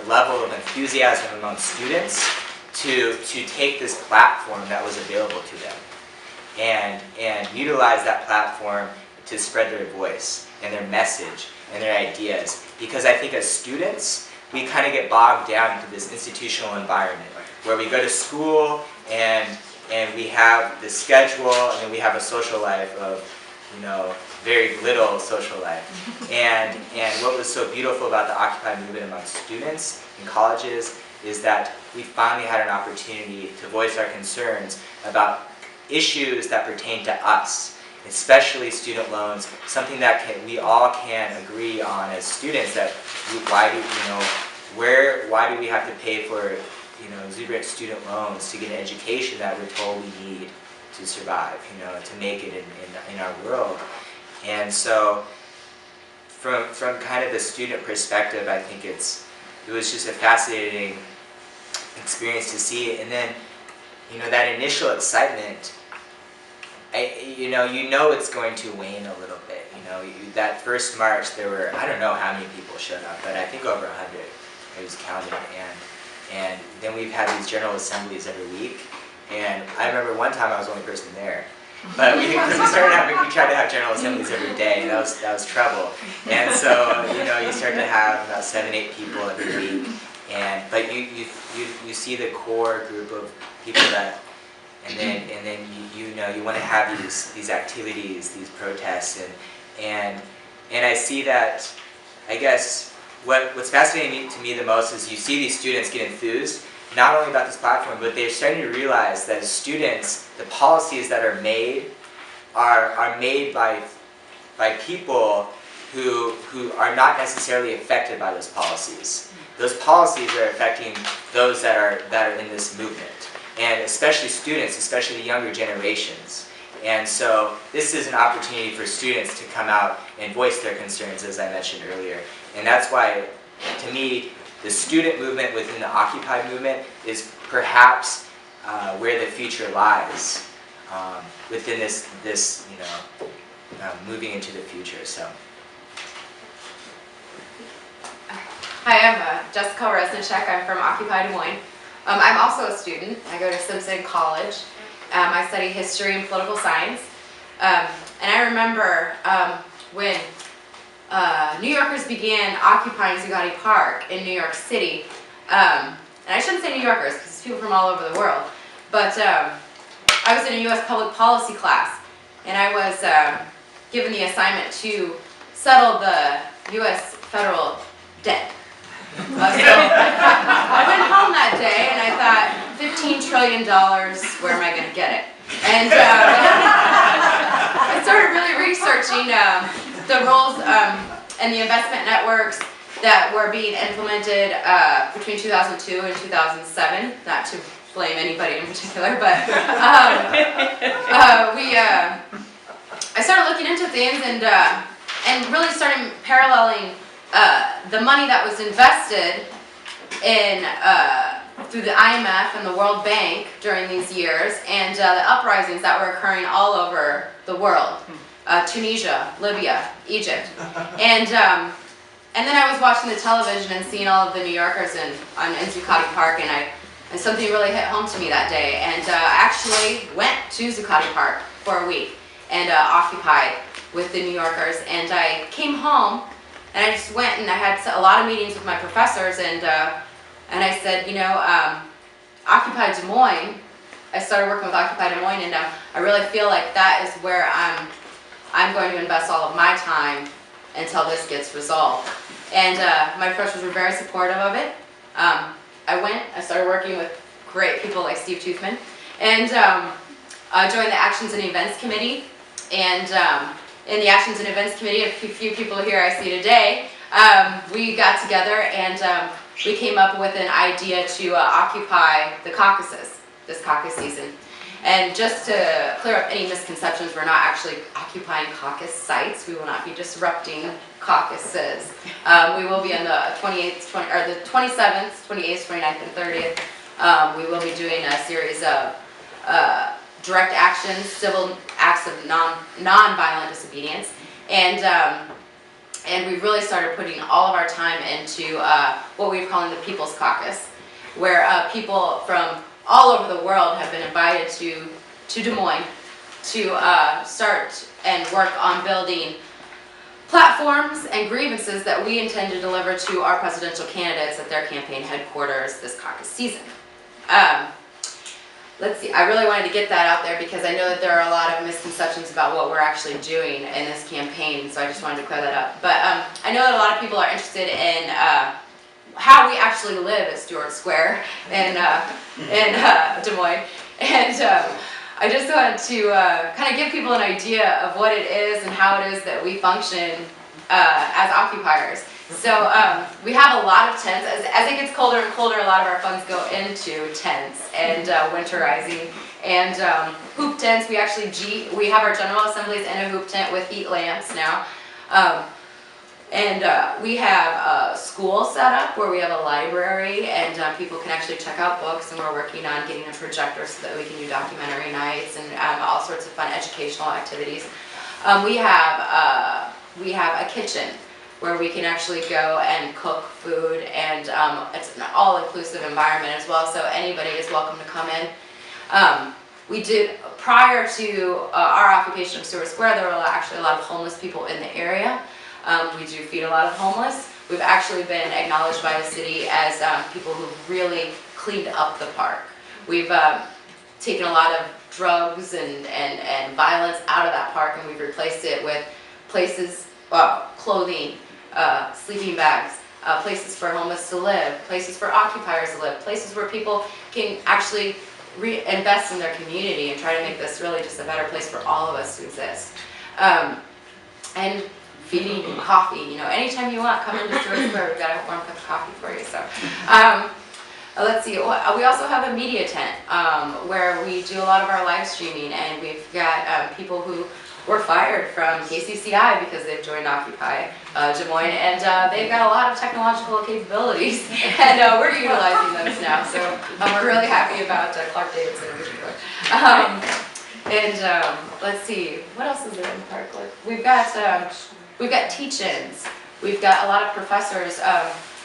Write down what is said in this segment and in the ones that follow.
level of enthusiasm among students to take this platform that was available to them and utilize that platform to spread their voice and their message and their ideas. Because I think as students, we kind of get bogged down into this institutional environment where we go to school and we have the schedule and then we have a social life of, very little social life. And what was so beautiful about the Occupy movement among students in colleges is that we finally had an opportunity to voice our concerns about issues that pertain to us, especially student loans, something that we all can agree on as students, that why do we have to pay for exuberant student loans to get an education that we're told we need to survive, to make it in our world. And so from kind of the student perspective, I think it was just a fascinating experience to see. And then, that initial excitement, it's going to wane a little bit. That first march, there were, I don't know how many people showed up, but I think over 100. It was counted. And then we've had these general assemblies every week. And I remember one time I was the only person there. But we tried to have general assemblies every day, and that was trouble. And so, you start to have about 7-8 people every week. But you see the core group of people that, and then you want to have these activities, these protests, and I see that, I guess what's fascinating to me the most is you see these students get enthused, not only about this platform, but they're starting to realize that as students, the policies that are made are made by people who are not necessarily affected by those policies. Those policies are affecting those that are in this movement, and especially students, especially the younger generations. And so this is an opportunity for students to come out and voice their concerns, as I mentioned earlier. And that's why, to me, the student movement within the Occupy movement is perhaps where the future lies within this moving into the future. So. Hi, I'm Jessica Resnichek. I'm from Occupy Des Moines. I'm also a student. I go to Simpson College. I study history and political science. And I remember when New Yorkers began occupying Zuccotti Park in New York City. And I shouldn't say New Yorkers, because it's people from all over the world. But I was in a U.S. public policy class, and I was given the assignment to settle the U.S. federal debt. So I went home that day and I thought, $15 trillion, where am I going to get it? And I started really researching the roles and the investment networks that were being implemented between 2002 and 2007, not to blame anybody in particular, but I started looking into things and really started paralleling the money that was invested in through the IMF and the World Bank during these years, and the uprisings that were occurring all over the world, Tunisia, Libya, Egypt, and then I was watching the television and seeing all of the New Yorkers in Zuccotti Park, and something really hit home to me that day, and I actually went to Zuccotti Park for a week and occupied with the New Yorkers, and I came home. And I just went and I had a lot of meetings with my professors, and I said, Occupy Des Moines. I started working with Occupy Des Moines, and I really feel like that is where I'm going to invest all of my time until this gets resolved. And my professors were very supportive of it. I started working with great people like Steve Toothman, and I joined the Actions and Events Committee, and in the Actions and Events Committee, a few people here I see today, we got together and we came up with an idea to occupy the caucuses this caucus season. And just to clear up any misconceptions, we're not actually occupying caucus sites. We will not be disrupting caucuses. We will be on the 27th, 28th, 29th, and 30th. We will be doing a series of direct actions, civil acts of non-violent disobedience, and And we really started putting all of our time into what we're calling the People's Caucus, where people from all over the world have been invited to Des Moines to start and work on building platforms and grievances that we intend to deliver to our presidential candidates at their campaign headquarters this caucus season. Let's see, I really wanted to get that out there because I know that there are a lot of misconceptions about what we're actually doing in this campaign, so I just wanted to clear that up. But I know that a lot of people are interested in how we actually live at Stewart Square in Des Moines. And I just wanted to kind of give people an idea of what it is and how it is that we function as occupiers. So we have a lot of tents. As it gets colder and colder, a lot of our funds go into tents and winterizing and hoop tents. We have our general assemblies in a hoop tent with heat lamps now. We have a school set up where we have a library and people can actually check out books, and we're working on getting a projector so that we can do documentary nights and all sorts of fun educational activities. We have a kitchen where we can actually go and cook food, and it's an all-inclusive environment as well, so anybody is welcome to come in. We did, prior to our occupation of Stewart Square, there were actually a lot of homeless people in the area. We do feed a lot of homeless. We've actually been acknowledged by the city as people who've really cleaned up the park. We've taken a lot of drugs and violence out of that park, and we've replaced it with places, clothing, sleeping bags, places for homeless to live, places for occupiers to live, places where people can actually reinvest in their community and try to make this really just a better place for all of us to exist. And feeding and coffee, anytime you want, come into Stewart Square, we've got a warm cup of coffee for you. So, let's see, we also have a media tent where we do a lot of our live streaming, and we've got people who were fired from KCCI because they've joined Occupy Des Moines, and they've got a lot of technological capabilities, and we're utilizing those now, so we're really happy about Clark Davidson in particular. Let's see, what else is there in the park? We've got teach-ins. We've got a lot of professors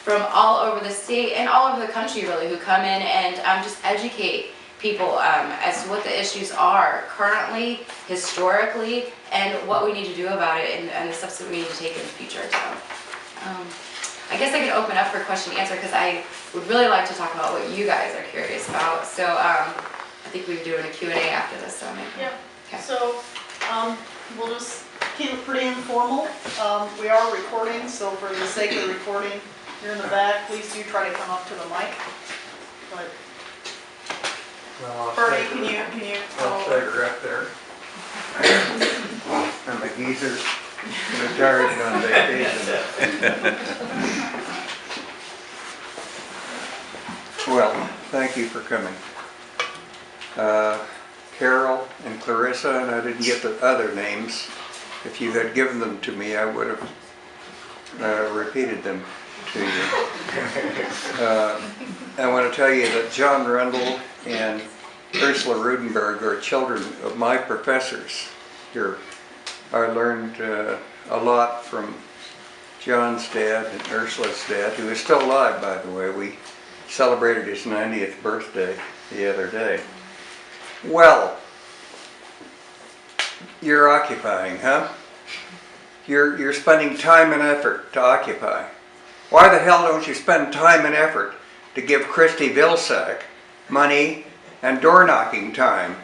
from all over the state and all over the country, really, who come in and just educate people as to what the issues are currently, historically, and what we need to do about it, and the steps that we need to take in the future. So, I guess I could open up for question and answer because I would really like to talk about what you guys are curious about. So, I think we're doing a Q&A after this. So maybe. Yeah. Okay. So, we'll just keep it pretty informal. We are recording, so for the sake of the recording, you're in the back. Please do try to come up to the mic. But Bertie, can you? I'll stay right there. I'm a geezer, retired on vacation. Well, thank you for coming. Carol and Clarissa, and I didn't get the other names. If you had given them to me, I would have repeated them to you. I want to tell you that John Rundle and Ursula Rudenberg are children of my professors here. I learned a lot from John's dad and Ursula's dad, who is still alive, by the way. We celebrated his 90th birthday the other day. Well, you're occupying, huh? You're spending time and effort to occupy. Why the hell don't you spend time and effort to give Christy Vilsack money and door knocking time?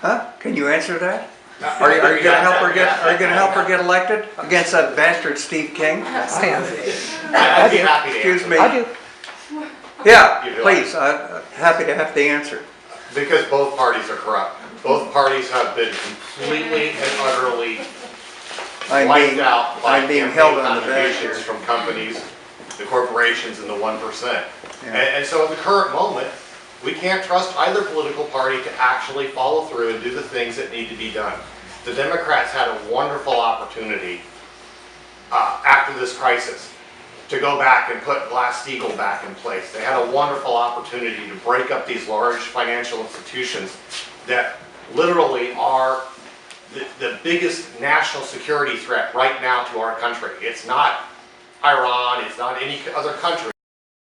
Huh? Can you answer that? Are you going to help her get? Are you going to help her get elected against that bastard Steve King? I'd be happy to Excuse answer. me. I do. Yeah, please. I'm happy to have the answer. Because both parties are corrupt. Both parties have been completely and utterly wiped out by I'm being campaign held on the back here. contributions from companies, the corporations, and the 1%. Yeah. And so at the current moment, we can't trust either political party to actually follow through and do the things that need to be done. The Democrats had a wonderful opportunity after this crisis to go back and put Glass-Steagall back in place. They had a wonderful opportunity to break up these large financial institutions that literally are the biggest national security threat right now to our country. It's not Iran, it's not any other country.